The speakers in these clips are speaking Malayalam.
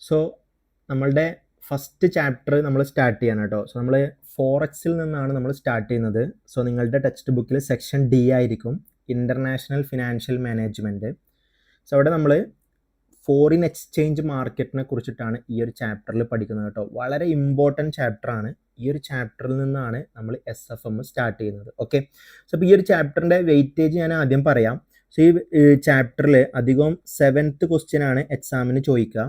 സോ നമ്മളുടെ ഫസ്റ്റ് ചാപ്റ്റർ നമ്മൾ സ്റ്റാർട്ട് ചെയ്യണം കേട്ടോ. സോ നമ്മൾ ഫോറക്സിൽ നിന്നാണ് നമ്മൾ സ്റ്റാർട്ട് ചെയ്യുന്നത്. സോ നിങ്ങളുടെ ടെക്സ്റ്റ് ബുക്കിൽ സെക്ഷൻ ഡി ആയിരിക്കും, ഇൻ്റർനാഷണൽ ഫിനാൻഷ്യൽ മാനേജ്മെൻറ്റ്. സോ അവിടെ നമ്മൾ ഫോറിൻ എക്സ്ചേഞ്ച് മാർക്കറ്റിനെ കുറിച്ചിട്ടാണ് ഈ ഒരു ചാപ്റ്ററിൽ പഠിക്കുന്നത് കേട്ടോ. വളരെ ഇമ്പോർട്ടൻറ്റ് ചാപ്റ്ററാണ്. ഈ ഒരു ചാപ്റ്ററിൽ നിന്നാണ് നമ്മൾ SFM സ്റ്റാർട്ട് ചെയ്യുന്നത്. ഓക്കെ, സോ അപ്പോൾ ഈ ഒരു ചാപ്റ്ററിൻ്റെ വെയിറ്റേജ് ഞാൻ ആദ്യം പറയാം. സോ ഈ ചാപ്റ്ററിൽ അധികം 7th ക്വസ്റ്റ്യൻ ആണ് എക്സാമിന് ചോദിക്കുക.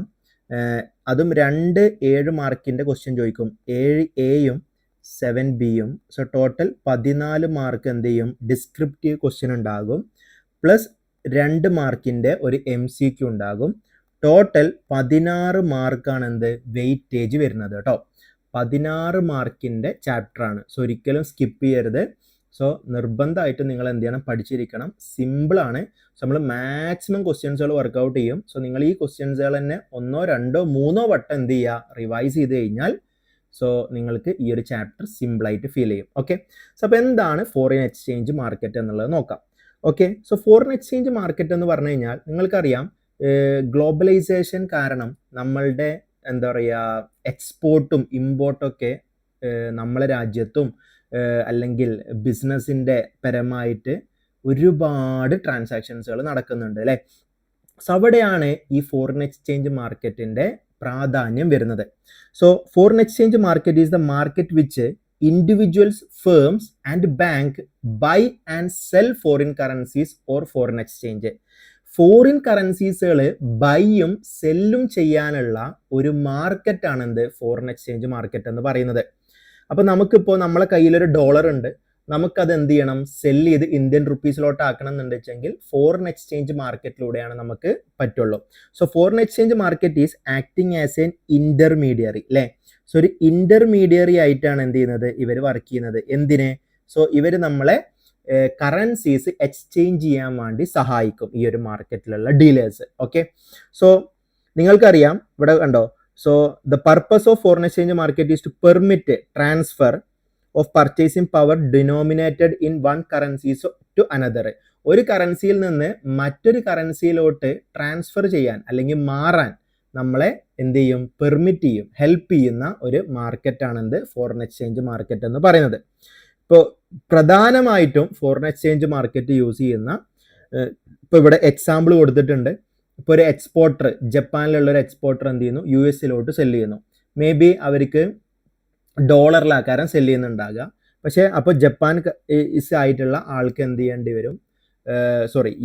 അതും 2 7 മാർക്കിൻ്റെ ക്വസ്റ്റ്യൻ ചോദിക്കും, 7 Aയും 7 Bയും. സോ ടോട്ടൽ 14 മാർക്ക് എന്ത് ചെയ്യും, ഡിസ്ക്രിപ്റ്റീവ് ക്വസ്റ്റ്യൻ ഉണ്ടാകും. പ്ലസ് 2 മാർക്കിൻ്റെ ഒരു MCQ ഉണ്ടാകും. ടോട്ടൽ 16 മാർക്കാണ് എന്ത് വെയിറ്റേജ് വരുന്നത് കേട്ടോ. 16 മാർക്കിൻ്റെ ചാപ്റ്ററാണ്. സോ ഒരിക്കലും സ്കിപ്പ് ചെയ്യരുത്. സോ നിർബന്ധമായിട്ട് നിങ്ങൾ എന്ത് ചെയ്യണം, പഠിച്ചിരിക്കണം. സിമ്പിളാണ്. സോ നമ്മൾ മാക്സിമം ക്വസ്റ്റ്യൻസുകൾ വർക്കൗട്ട് ചെയ്യും. സോ നിങ്ങൾ ഈ ക്വസ്റ്റ്യൻസുകൾ തന്നെ 1 2 3 വട്ടം എന്ത് ചെയ്യുക, റിവൈസ് ചെയ്ത് കഴിഞ്ഞാൽ സോ നിങ്ങൾക്ക് ഈ ഒരു ചാപ്റ്റർ സിമ്പിളായിട്ട് ഫീൽ ചെയ്യും. ഓക്കെ, സോ അപ്പോൾ എന്താണ് ഫോറിൻ എക്സ്ചേഞ്ച് മാർക്കറ്റ് എന്നുള്ളത് നോക്കാം. Okay, so foreign exchange market എന്ന് പറഞ്ഞു കഴിഞ്ഞാൽ നിങ്ങൾക്കറിയാം, ഗ്ലോബലൈസേഷൻ കാരണം നമ്മളുടെ എന്താ പറയുക, എക്സ്പോർട്ടും ഇമ്പോർട്ടൊക്കെ നമ്മളെ രാജ്യത്തും അല്ലെങ്കിൽ ബിസിനസ്സിൻ്റെ പരമായിട്ട് ഒരുപാട് ട്രാൻസാക്ഷൻസുകൾ നടക്കുന്നുണ്ട് അല്ലേ. സോ അവിടെയാണ് ഈ ഫോറിൻ എക്സ്ചേഞ്ച് മാർക്കറ്റിൻ്റെ പ്രാധാന്യം വരുന്നത്. So foreign exchange market is the market which individuals, firms and bank buy and sell foreign currencies or foreign exchange. Foreign കറൻസീസുകൾ ബൈയും സെല്ലും ചെയ്യാനുള്ള ഒരു മാർക്കറ്റാണ് എന്ത്, ഫോറിൻ എക്സ്ചേഞ്ച് മാർക്കറ്റ് എന്ന് പറയുന്നത്. അപ്പോൾ നമുക്കിപ്പോൾ നമ്മളെ കയ്യിലൊരു ഡോളർ ഉണ്ട്, നമുക്കത് എന്ത് ചെയ്യണം, സെല്ല് ചെയ്ത് ഇന്ത്യൻ റുപ്പീസിലോട്ട് ആക്കണം എന്നുണ്ടെങ്കിൽ ഫോറിൻ എക്സ്ചേഞ്ച് മാർക്കറ്റിലൂടെയാണ് നമുക്ക് പറ്റുള്ളൂ. So foreign exchange market is acting as an intermediary അല്ലേ. സോ ഒരു ഇൻ്റർമീഡിയറി ആയിട്ടാണ് എന്ത് ചെയ്യുന്നത്, ഇവർ വർക്ക് ചെയ്യുന്നത്. എന്തിന്? സോ ഇവർ നമ്മളെ കറൻസീസ് എക്സ്ചേഞ്ച് ചെയ്യാൻ വേണ്ടി സഹായിക്കും ഈ ഒരു മാർക്കറ്റിലുള്ള ഡീലേഴ്സ്. ഓക്കെ, സോ നിങ്ങൾക്കറിയാം ഇവിടെ കണ്ടോ. So the purpose of foreign exchange market is to permit transfer of purchasing power denominated in one currencies to another. ഒരു കറൻസിയിൽ നിന്ന് മറ്റൊരു കറൻസിയിലോട്ട് ട്രാൻസ്ഫർ ചെയ്യാൻ അല്ലെങ്കിൽ മാറാൻ നമ്മളെ എന്ത് ചെയ്യും, പെർമിറ്റ് ചെയ്യും, ഹെൽപ്പ് ചെയ്യുന്ന ഒരു മാർക്കറ്റാണ് എന്ത്, ഫോറിൻ എക്സ്ചേഞ്ച് മാർക്കറ്റ് എന്ന് പറയുന്നത്. ഇപ്പോൾ പ്രധാനമായിട്ടും ഫോറിൻ എക്സ്ചേഞ്ച് മാർക്കറ്റ് യൂസ് ചെയ്യുന്ന, ഇപ്പോൾ ഇവിടെ എക്സാമ്പിൾ കൊടുത്തിട്ടുണ്ട്. ഇപ്പോൾ ഒരു എക്സ്പോർട്ടർ, ജപ്പാനിലുള്ള ഒരു എക്സ്പോർട്ടർ എന്ത് ചെയ്യുന്നു, US സെല്ല് ചെയ്യുന്നു. മേ ബി അവർക്ക് ഡോളറിലാക്കാരം സെല്ല് ചെയ്യുന്നുണ്ടാകുക. പക്ഷേ അപ്പോൾ ജപ്പാൻ ആയിട്ടുള്ള ആൾക്ക് എന്ത് ചെയ്യേണ്ടി വരും,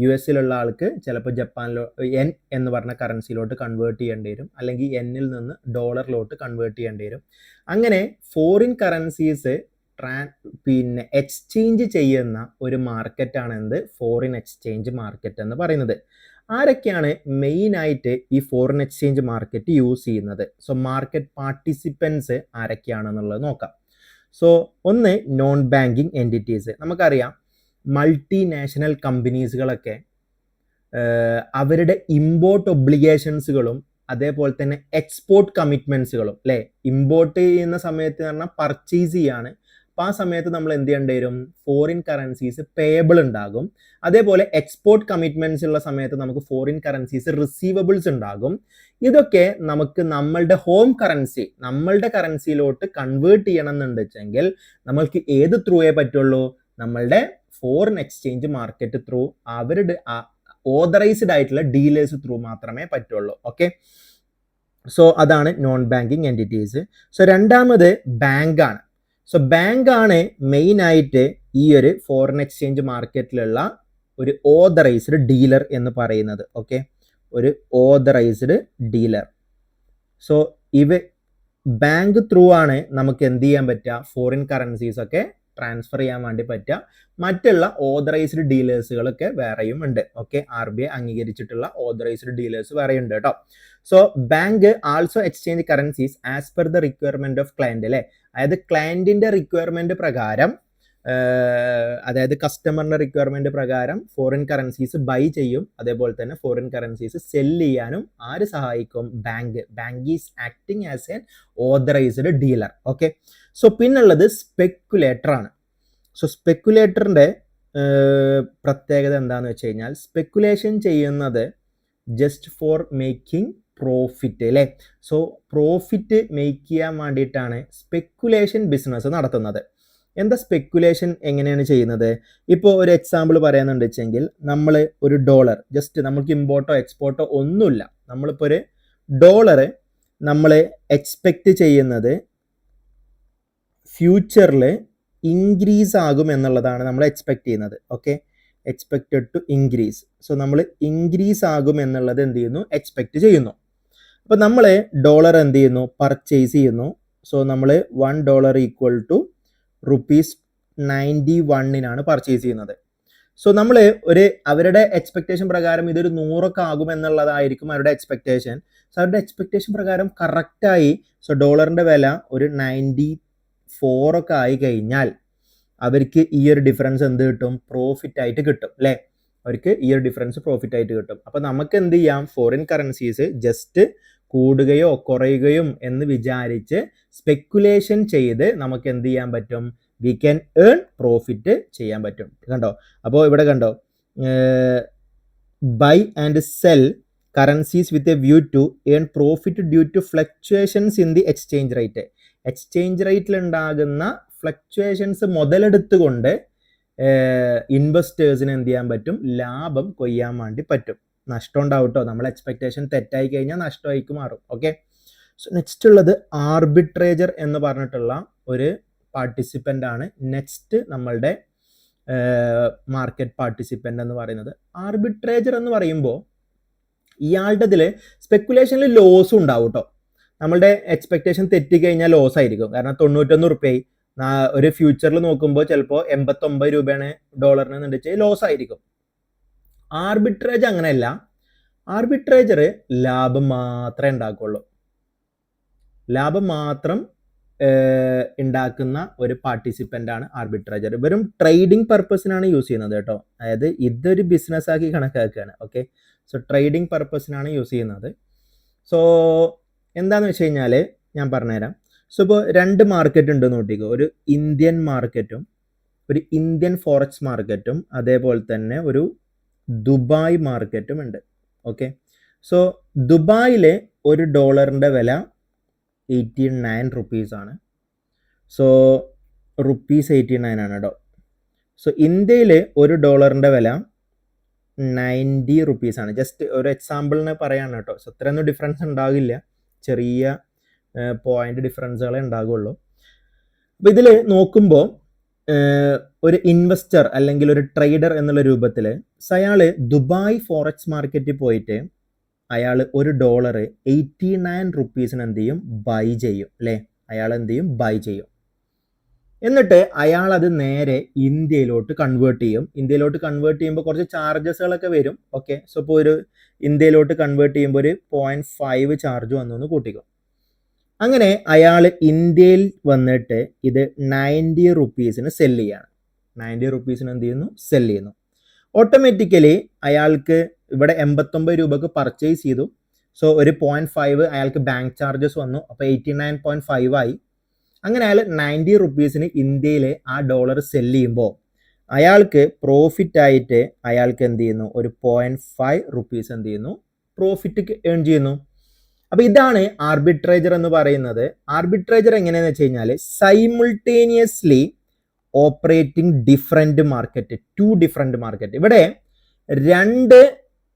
US ആൾക്ക് ചിലപ്പോൾ ജപ്പാനിലോ yen എന്ന് പറഞ്ഞ കറൻസിയിലോട്ട് കൺവേർട്ട് ചെയ്യേണ്ടി വരും, അല്ലെങ്കിൽ yen-ൽ നിന്ന് ഡോളറിലോട്ട് കൺവേർട്ട് ചെയ്യേണ്ടി വരും. അങ്ങനെ ഫോറിൻ കറൻസീസ് പിന്നെ എക്സ്ചേഞ്ച് ചെയ്യുന്ന ഒരു മാർക്കറ്റാണ് എന്ത്, ഫോറിൻ എക്സ്ചേഞ്ച് മാർക്കറ്റ് എന്ന് പറയുന്നത്. ആരൊക്കെയാണ് മെയിനായിട്ട് ഈ ഫോറിൻ എക്സ്ചേഞ്ച് മാർക്കറ്റ് യൂസ് ചെയ്യുന്നത്? സോ മാർക്കറ്റ് പാർട്ടിസിപ്പൻസ് ആരൊക്കെയാണെന്നുള്ളത് നോക്കാം. സോ ഒന്ന്, നോൺ ബാങ്കിങ് എൻറ്റിറ്റീസ്. നമുക്കറിയാം മൾട്ടിനാഷണൽ കമ്പനീസുകളൊക്കെ അവരുടെ ഇമ്പോർട്ട് ഒബ്ലിഗേഷൻസുകളും അതേപോലെ തന്നെ എക്സ്പോർട്ട് കമ്മിറ്റ്മെൻറ്റ്സുകളും അല്ലേ. ഇമ്പോർട്ട് ചെയ്യുന്ന സമയത്ത് എന്ന് പറഞ്ഞാൽ പർച്ചേസ് ചെയ്യാണ്. അപ്പോൾ ആ സമയത്ത് നമ്മൾ എന്ത് ചെയ്യേണ്ടി വരും, ഫോറിൻ കറൻസീസ് പേയബിൾ ഉണ്ടാകും. അതേപോലെ എക്സ്പോർട്ട് കമ്മിറ്റ്മെൻറ്റ്സ് ഉള്ള സമയത്ത് നമുക്ക് ഫോറിൻ കറൻസീസ് റിസീവബിൾസ് ഉണ്ടാകും. ഇതൊക്കെ നമുക്ക് നമ്മളുടെ ഹോം കറൻസി, നമ്മളുടെ കറൻസിയിലോട്ട് കൺവേർട്ട് ചെയ്യണം എന്നുണ്ടെങ്കിൽ നമ്മൾക്ക് ഏത് ത്രൂവേ പറ്റുള്ളൂ, നമ്മളുടെ ഫോറിൻ എക്സ്ചേഞ്ച് മാർക്കറ്റ് ത്രൂ, അവരുടെ ഓതറൈസ്ഡ് ആയിട്ടുള്ള ഡീലേഴ്സ് ത്രൂ മാത്രമേ പറ്റുള്ളൂ. ഓക്കെ, സോ അതാണ് നോൺ ബാങ്കിങ് എൻറ്റിറ്റീസ്. സോ രണ്ടാമത് ബാങ്കാണ്. സോ ബാങ്കാണ് മെയിനായിട്ട് ഈ ഒരു ഫോറിൻ എക്സ്ചേഞ്ച് മാർക്കറ്റിലുള്ള ഒരു ഓതറൈസ്ഡ് ഡീലർ എന്ന് പറയുന്നത്. ഓക്കെ, ഒരു authorised dealer. So bank through ആണ് നമുക്ക് എന്ത് ചെയ്യാൻ പറ്റുക, ഫോറിൻ കറൻസീസ് ഒക്കെ ട്രാൻസ്ഫർ ചെയ്യാൻ വേണ്ടി പറ്റുക. മറ്റുള്ള ഓതറൈസ്ഡ് ഡീലേഴ്സുകളൊക്കെ വേറെയും ഉണ്ട്. ഓക്കെ, RBI അംഗീകരിച്ചിട്ടുള്ള ഓതറൈസ്ഡ് ഡീലേഴ്സ് വേറെയുണ്ട് കേട്ടോ. So bank also exchange currencies as per the requirement of client അല്ലേ. അതായത് ക്ലയന്റിന്റെ റിക്വയർമെന്റ് പ്രകാരം, അതായത് കസ്റ്റമറിന്റെ റിക്വയർമെന്റ് പ്രകാരം ഫോറിൻ കറൻസീസ് ബൈ ചെയ്യും. അതേപോലെ തന്നെ ഫോറിൻ കറൻസീസ് സെല്ല് ചെയ്യാനും ആര് സഹായിക്കും, bank is acting as an authorised dealer. Okay, so പിന്നുള്ളത് സ്പെക്കുലേറ്റർ ആണ്. സോ സ്പെക്കുലേറ്ററിന്റെ പ്രത്യേകത എന്താണെന്ന് വെച്ച് കഴിഞ്ഞാൽ, സ്പെക്കുലേഷൻ ചെയ്യുന്നത് ജസ്റ്റ് ഫോർ മേക്കിംഗ് പ്രോഫിറ്റ് അല്ലേ. സോ പ്രോഫിറ്റ് മേക്ക് ചെയ്യാൻ വേണ്ടിയിട്ടാണ് സ്പെക്കുലേഷൻ ബിസിനസ് നടത്തുന്നത്. എന്താ സ്പെക്കുലേഷൻ എങ്ങനെയാണ് ചെയ്യുന്നത്? ഇപ്പോൾ ഒരു എക്സാമ്പിൾ പറയാന്നുണ്ട് വെച്ചെങ്കിൽ, നമ്മൾ ഒരു ഡോളർ ജസ്റ്റ് നമുക്ക് ഇമ്പോർട്ടോ എക്സ്പോർട്ടോ ഒന്നുമില്ല, നമ്മളിപ്പോൾ ഒരു ഡോളർ നമ്മൾ എക്സ്പെക്റ്റ് ചെയ്യുന്നത് ഫ്യൂച്ചറിൽ ഇൻക്രീസ് ആകും എന്നുള്ളതാണ് നമ്മൾ എക്സ്പെക്റ്റ് ചെയ്യുന്നത്. Okay, expected to increase. So നമ്മൾ ഇൻക്രീസ് ആകും എന്നുള്ളത് എന്ത് ചെയ്യുന്നു? എക്സ്പെക്റ്റ് ചെയ്യുന്നു. അപ്പോൾ നമ്മൾ ഡോളർ എന്ത് ചെയ്യുന്നു? പർച്ചേസ് ചെയ്യുന്നു. സോ നമ്മൾ $1 ഈക്വൽ ടു ₹91 പർച്ചേസ് ചെയ്യുന്നത്. സോ നമ്മൾ അവരുടെ എക്സ്പെക്റ്റേഷൻ പ്രകാരം ഇതൊരു 100 ആകും എന്നുള്ളതായിരിക്കും അവരുടെ എക്സ്പെക്റ്റേഷൻ. സോ അവരുടെ എക്സ്പെക്റ്റേഷൻ പ്രകാരം കറക്റ്റായി സോ ഡോളറിൻ്റെ വില ഒരു 94 ആയി കഴിഞ്ഞാൽ അവർക്ക് ഈ ഒരു ഡിഫറൻസ് എന്ത് കിട്ടും? പ്രോഫിറ്റ് ആയിട്ട് കിട്ടും അല്ലേ. അവർക്ക് ഈ ഒരു ഡിഫറൻസ് പ്രോഫിറ്റ് ആയിട്ട് കിട്ടും. അപ്പോൾ നമുക്ക് എന്ത് ചെയ്യാം? ഫോറിൻ കറൻസീസ് ജസ്റ്റ് കൂടുകയോ കുറയുകയോ എന്ന് വിചാരിച്ച് സ്പെക്കുലേഷൻ ചെയ്ത് നമുക്ക് എന്ത് ചെയ്യാൻ പറ്റും? വി ക്യാൻ ഏൺ പ്രോഫിറ്റ് ചെയ്യാൻ പറ്റും. കണ്ടോ? അപ്പോൾ ഇവിടെ കണ്ടോ, buy and sell currencies with a view to earn profit due to fluctuations in the exchange rate. Exchange റേറ്റിൽ ഉണ്ടാകുന്ന ഫ്ലക്ച്വേഷൻസ് മുതലെടുത്തുകൊണ്ട് ഇൻവെസ്റ്റേഴ്സിന് എന്ത് ചെയ്യാൻ പറ്റും? ലാഭം കൊയ്യാൻ വേണ്ടി പറ്റും. നഷ്ടം ഉണ്ടാവും കേട്ടോ, നമ്മൾ എക്സ്പെക്റ്റേഷൻ തെറ്റായി കഴിഞ്ഞാൽ നഷ്ടമായിക്ക് മാറും. ഓക്കെ, സോ നെക്സ്റ്റ് ഉള്ളത് ആർബിട്രേജർ എന്ന് പറഞ്ഞിട്ടുള്ള ഒരു പാർട്ടിസിപ്പൻ്റ് ആണ് നെക്സ്റ്റ് നമ്മളുടെ മാർക്കറ്റ് പാർട്ടിസിപ്പൻ്റ് എന്ന് പറയുന്നത്. ആർബിട്രേജർ എന്ന് പറയുമ്പോൾ ഇയാളുടെ ഇതിൽ സ്പെക്കുലേഷനിൽ ലോസും ഉണ്ടാവും കേട്ടോ. നമ്മളുടെ എക്സ്പെക്റ്റേഷൻ തെറ്റിക്കഴിഞ്ഞാൽ ലോസ് ആയിരിക്കും. കാരണം 91 റുപ്യായി ഒരു ഫ്യൂച്ചറിൽ നോക്കുമ്പോൾ ചിലപ്പോൾ 89 രൂപയാണ് ഡോളറിന് എന്ന് വെച്ചാൽ ലോസ് ആയിരിക്കും. ആർബിട്രേജ് അങ്ങനെയല്ല. ആർബിട്രേജർ ലാഭം മാത്രമേ ഉണ്ടാക്കുള്ളൂ. ലാഭം മാത്രം ഉണ്ടാക്കുന്ന ഒരു പാർട്ടിസിപ്പൻ്റ് ആണ് ആർബിട്രേജർ. വെറും ട്രേഡിംഗ് പർപ്പസിനാണ് യൂസ് ചെയ്യുന്നത് കേട്ടോ. അതായത് ഇതൊരു ബിസിനസ് ആക്കി കണക്കാക്കുകയാണ്. ഓക്കെ, സോ ട്രേഡിംഗ് പർപ്പസിനാണ് യൂസ് ചെയ്യുന്നത്. സോ എന്താണെന്ന് വെച്ച് കഴിഞ്ഞാൽ ഞാൻ പറഞ്ഞുതരാം. സോ ഇപ്പോൾ 2 മാർക്കറ്റ് ഉണ്ട് നോട്ടിക്കോ. ഒരു ഇന്ത്യൻ മാർക്കറ്റും ഒരു ഇന്ത്യൻ ഫോറക്സ് മാർക്കറ്റും അതേപോലെ തന്നെ ഒരു ദുബായ് മാർക്കറ്റും ഉണ്ട്. ഓക്കെ, സോ ദുബായിലെ ഒരു ഡോളറിൻ്റെ വില 89 റുപ്പീസ് ആണ്. സോ ₹89 ആണ് കേട്ടോ. സോ ഇന്ത്യയിൽ ഒരു ഡോളറിൻ്റെ വില 90 റുപ്പീസ് ആണ്. ജസ്റ്റ് ഒരു എക്സാമ്പിളിന് പറയാണ് കേട്ടോ. സോ ഇത്രയൊന്നും ഡിഫറൻസ് ഉണ്ടാകില്ല, ചെറിയ പോയിന്റ് ഡിഫറൻസുകളെ ഉണ്ടാകുള്ളൂ. അപ്പോൾ ഇതിൽ നോക്കുമ്പോൾ ഒരു ഇൻവെസ്റ്റർ അല്ലെങ്കിൽ ഒരു ട്രേഡർ എന്നുള്ള രൂപത്തിൽ അയാൾ ദുബായ് ഫോറക്സ് മാർക്കറ്റിൽ പോയിട്ട് അയാൾ ഒരു ഡോളർ 89 റുപ്പീസിന് എന്ത് ചെയ്യും? ബൈ ചെയ്യും അല്ലേ. അയാൾ എന്ത് ചെയ്യും? ബൈ ചെയ്യും. എന്നിട്ട് അയാൾ അത് നേരെ ഇന്ത്യയിലോട്ട് കൺവേർട്ട് ചെയ്യും. ഇന്ത്യയിലോട്ട് കൺവേർട്ട് ചെയ്യുമ്പോൾ കുറച്ച് ചാർജസുകളൊക്കെ വരും. ഓക്കെ, സോ ഇപ്പോൾ ഒരു ഇന്ത്യയിലോട്ട് കൺവേർട്ട് ചെയ്യുമ്പോൾ ഒരു 0.5 ചാർജ് വന്നു എന്ന് കൂട്ടിക്കും. അങ്ങനെ അയാൾ ഇന്ത്യയിൽ വന്നിട്ട് ഇത് 90 റുപ്പീസിന് സെല് ചെയ്യാണ്. 90 റുപ്പീസിന് എന്ത് ചെയ്യുന്നു? സെല് ചെയ്യുന്നു. ഓട്ടോമാറ്റിക്കലി അയാൾക്ക് ഇവിടെ 89 രൂപക്ക് പർച്ചേസ് ചെയ്തു. സോ ഒരു 0.5 അയാൾക്ക് ബാങ്ക് ചാർജസ് വന്നു. അപ്പോൾ 89.5 ആയി. അങ്ങനെ അയാൾ 90 റുപ്പീസിന് ഇന്ത്യയിൽ ആ ഡോളർ സെല് ചെയ്യുമ്പോൾ അയാൾക്ക് പ്രോഫിറ്റ് ആയിട്ട് അയാൾക്ക് എന്ത് ചെയ്യുന്നു? ഒരു 0.5 റുപ്പീസ് എന്ത് ചെയ്യുന്നു? പ്രോഫിറ്റ് ഏൺ ചെയ്യുന്നു. അപ്പോൾ ഇതാണ് ആർബിട്രേജർ എന്ന് പറയുന്നത്. ആർബിട്രേജർ എങ്ങനെയാണെന്ന് വെച്ച് കഴിഞ്ഞാൽ simultaneously operating different market, 2 different market. ഇവിടെ 2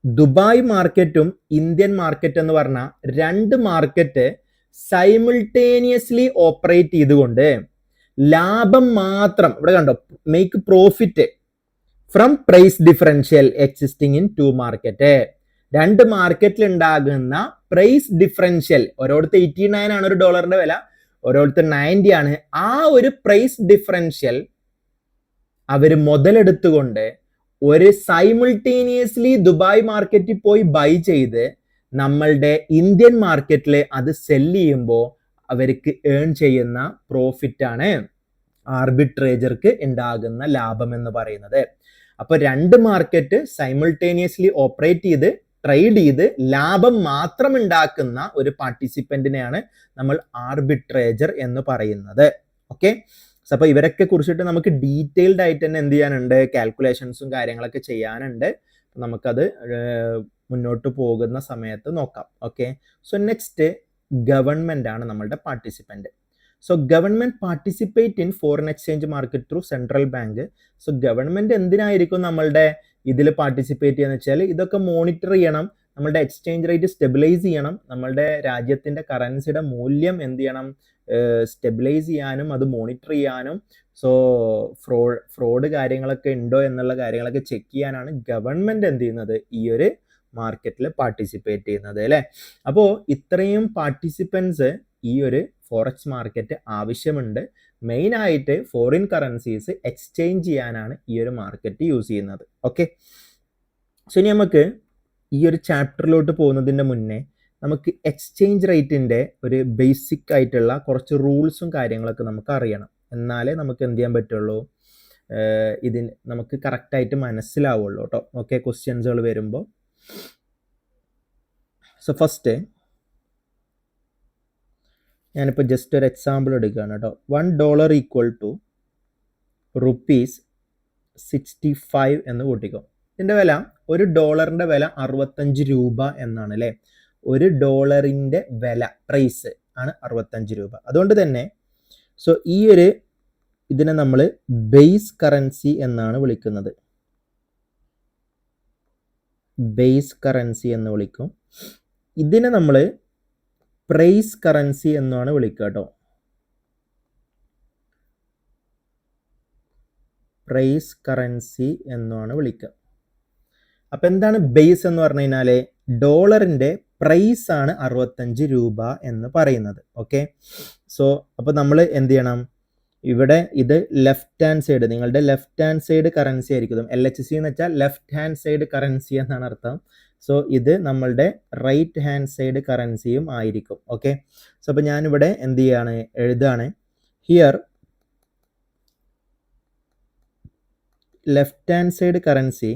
ദുബായ് മാർക്കറ്റും ഇന്ത്യൻ മാർക്കറ്റ് എന്ന് പറഞ്ഞാൽ 2 മാർക്കറ്റ് സൈമിൾട്ടേനിയസ്ലി ഓപ്പറേറ്റ് ചെയ്തുകൊണ്ട് ലാഭം മാത്രം, ഇവിടെ കണ്ടോ, make profit from price differential existing in 2 market. 2 മാർക്കറ്റിൽ ഉണ്ടാകുന്ന പ്രൈസ് ഡിഫറൻഷ്യൽ, ഓരോരുത്തർ 89 ആണ് ഒരു ഡോളറിന്റെ വില, ഓരോരുത്തർ 90 ആണ്. ആ ഒരു പ്രൈസ് ഡിഫറൻഷ്യൽ അവർ മുതലെടുത്തുകൊണ്ട് ഒരു സൈമിൾട്ടേനിയസ്ലി ദുബായ് മാർക്കറ്റിൽ പോയി ബൈ ചെയ്ത് നമ്മളുടെ ഇന്ത്യൻ മാർക്കറ്റിൽ അത് സെല് ചെയ്യുമ്പോൾ അവർക്ക് ഏൺ ചെയ്യുന്ന പ്രോഫിറ്റ് ആണ് ആർബിട്രേജർക്ക് ഉണ്ടാകുന്ന ലാഭം എന്ന് പറയുന്നത്. അപ്പോൾ 2 മാർക്കറ്റ് സൈമിൾട്ടേനിയസ്ലി ഓപ്പറേറ്റ് ചെയ്ത് ട്രേഡ് ചെയ്ത് ലാഭം മാത്രം ഉണ്ടാക്കുന്ന ഒരു പാർട്ടിസിപ്പന്റിനെയാണ് നമ്മൾ ആർബിട്രേജർ എന്ന് പറയുന്നത്. ഓക്കെ, അപ്പോൾ ഇവരൊക്കെ കുറിച്ചിട്ട് നമുക്ക് ഡീറ്റെയിൽഡ് ആയിട്ട് തന്നെ എന്ത് ചെയ്യാനുണ്ട്? കാൽക്കുലേഷൻസും കാര്യങ്ങളൊക്കെ ചെയ്യാനുണ്ട്. നമുക്കത് മുന്നോട്ട് പോകുന്ന സമയത്ത് നോക്കാം. ഓക്കെ, സോ നെക്സ്റ്റ് ഗവൺമെൻറ് ആണ് നമ്മളുടെ participant. So government participate in foreign exchange market through central bank. So government എന്തിനായിരിക്കും നമ്മളുടെ ഇതിൽ പാർട്ടിസിപ്പേറ്റ് ചെയ്യുക വെച്ചാൽ ഇതൊക്കെ മോണിറ്റർ ചെയ്യണം, നമ്മളുടെ എക്സ്ചേഞ്ച് റേറ്റ് സ്റ്റെബിലൈസ് ചെയ്യണം, നമ്മളുടെ രാജ്യത്തിൻ്റെ കറൻസിയുടെ മൂല്യം എന്ത് ചെയ്യണം, സ്റ്റെബിലൈസ് ചെയ്യാനും അത് മോണിറ്റർ ചെയ്യാനും സോ ഫ്രോഡ് കാര്യങ്ങളൊക്കെ ഉണ്ടോ എന്നുള്ള കാര്യങ്ങളൊക്കെ ചെക്ക് ചെയ്യാനാണ് ഗവൺമെൻറ് എന്ത് ചെയ്യുന്നത്, ഈ ഒരു മാർക്കറ്റിൽ പാർട്ടിസിപ്പേറ്റ് ചെയ്യുന്നത് അല്ലേ. അപ്പോൾ ഇത്രയും പാർട്ടിസിപ്പൻസ് ഈ ഒരു ഫോറക്സ് മാർക്കറ്റ് ആവശ്യമുണ്ട്. മെയിനായിട്ട് ഫോറിൻ കറൻസീസ് എക്സ്ചേഞ്ച് ചെയ്യാനാണ് ഈ ഒരു മാർക്കറ്റ് യൂസ് ചെയ്യുന്നത്. ഓക്കെ, സോ ഇനി നമുക്ക് ഈ ഒരു ചാപ്റ്ററിലോട്ട് പോകുന്നതിൻ്റെ മുന്നേ നമുക്ക് എക്സ്ചേഞ്ച് റേറ്റിൻ്റെ ഒരു ബേസിക് ആയിട്ടുള്ള കുറച്ച് റൂൾസും കാര്യങ്ങളൊക്കെ നമുക്ക് അറിയണം. എന്നാലേ നമുക്ക് എന്ത് ചെയ്യാൻ പറ്റുള്ളൂ, ഇതിന് നമുക്ക് കറക്റ്റായിട്ട് മനസ്സിലാവുള്ളൂ കേട്ടോ. ഓക്കെ, ക്വസ്റ്റ്യൻസുകൾ വരുമ്പോൾ. സോ ഫസ്റ്റ് ഞാനിപ്പോൾ ജസ്റ്റ് ഒരു എക്സാമ്പിൾ എടുക്കുകയാണ് കേട്ടോ. $1 ഈക്വൽ ടു ₹65 എന്ന് കൂട്ടിക്കോ. ഇതിൻ്റെ വില, ഒരു ഡോളറിൻ്റെ വില 65 രൂപ എന്നാണ് അല്ലേ. ഒരു ഡോളറിൻ്റെ വില പ്രൈസ് ആണ് 65 രൂപ. അതുകൊണ്ട് തന്നെ സോ ഈ ഒരു ഇതിനെ നമ്മൾ ബേസ് കറൻസി എന്നാണ് വിളിക്കുന്നത്. ബേസ് കറൻസി എന്ന് വിളിക്കും. ഇതിനെ നമ്മൾ പ്രൈസ് കറൻസി എന്നാണ് വിളിക്കുക കേട്ടോ. പ്രൈസ് കറൻസി എന്നാണ് വിളിക്കുക. അപ്പം എന്താണ് ബേസ് എന്ന് പറഞ്ഞു കഴിഞ്ഞാൽ ഡോളറിൻ്റെ പ്രൈസ് ആണ് 65 രൂപ എന്ന് പറയുന്നത്. ഓക്കെ, സോ അപ്പോൾ നമ്മൾ എന്ത് ചെയ്യണം, ഇവിടെ ഇത് ലെഫ്റ്റ് ഹാൻഡ് സൈഡ്, നിങ്ങളുടെ ലെഫ്റ്റ് ഹാൻഡ് സൈഡ് കറൻസി ആയിരിക്കും. LHC എന്ന് വെച്ചാൽ ലെഫ്റ്റ് ഹാൻഡ് സൈഡ് കറൻസി എന്നാണ് അർത്ഥം. സോ ഇത് നമ്മളുടെ റൈറ്റ് ഹാൻഡ് സൈഡ് കറൻസിയും ആയിരിക്കും. ഓക്കെ, സോ അപ്പോൾ ഞാനിവിടെ എന്ത് ചെയ്യാണ്, എഴുതാണ് here left hand side currency